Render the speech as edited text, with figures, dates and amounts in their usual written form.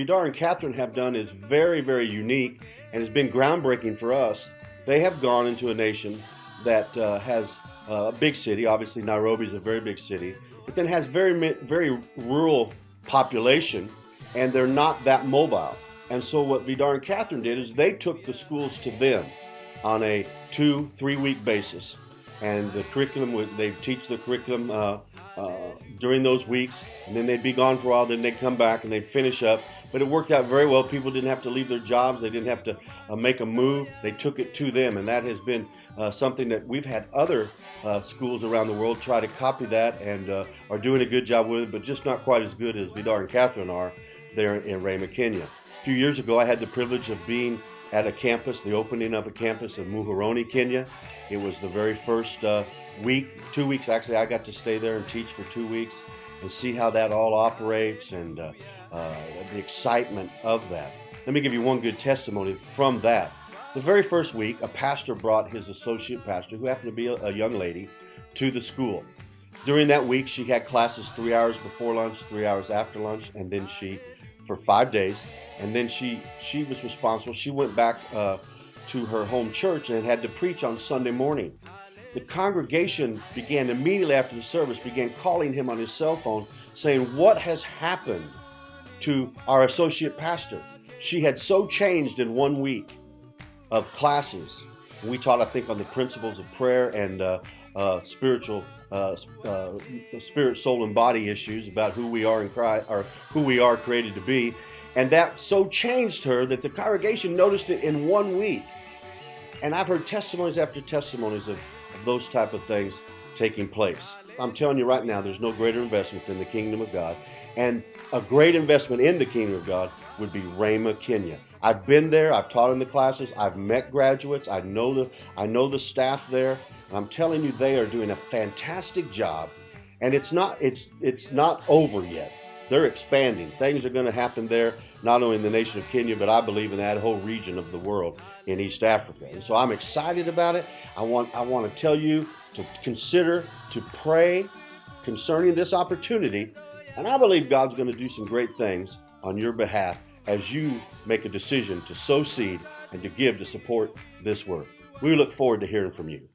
Vidar and Catherine have done is very, very unique and has been groundbreaking for us. They have gone into a nation that has a big city. Obviously, Nairobi is a very big city, but then has very rural population, and they're not that mobile. And so what Vidar and Catherine did is they took the schools to them on a 2-3 week basis. And the curriculum, they teach the curriculum during those weeks, and then they'd be gone for a while, then they'd come back and they'd finish up. But it worked out very well. People didn't have to leave their jobs. They didn't have to make a move. They took it to them, and that has been something that we've had other schools around the world try to copy that and are doing a good job with it, but just not quite as good as Vidar and Catherine are there in Rhema, Kenya. A few years ago, I had the privilege of being at a campus, the opening of a campus in Muhoroni, Kenya. It was the very first week, 2 weeks actually. I got to stay there and teach for 2 weeks and see how that all operates and the excitement of that. Let me give you one good testimony from that. The very first week, a pastor brought his associate pastor, who happened to be a young lady, to the school. During that week, she had classes 3 hours before lunch, 3 hours after lunch, and then for 5 days, and then she was responsible. She went back to her home church and had to preach on Sunday morning. The congregation began immediately after the service, began calling him on his cell phone, saying, "What has happened to our associate pastor? She had so changed in 1 week of classes." We taught, I think, on the principles of prayer and spiritual spirit, soul, and body issues about who we are in Christ, or who we are created to be. And that so changed her that the congregation noticed it in 1 week. And I've heard testimonies after testimonies of those type of things taking place. I'm telling you right now, there's no greater investment than the kingdom of God. And a great investment in the kingdom of God would be Rhema, Kenya. I've been there, I've taught in the classes, I've met graduates, I know the staff there. And I'm telling you, they are doing a fantastic job. And it's not over yet. They're expanding. Things are going to happen there, not only in the nation of Kenya, but I believe in that whole region of the world in East Africa. And so I'm excited about it. I want to tell you to consider, to pray concerning this opportunity. And I believe God's going to do some great things on your behalf as you make a decision to sow seed and to give to support this work. We look forward to hearing from you.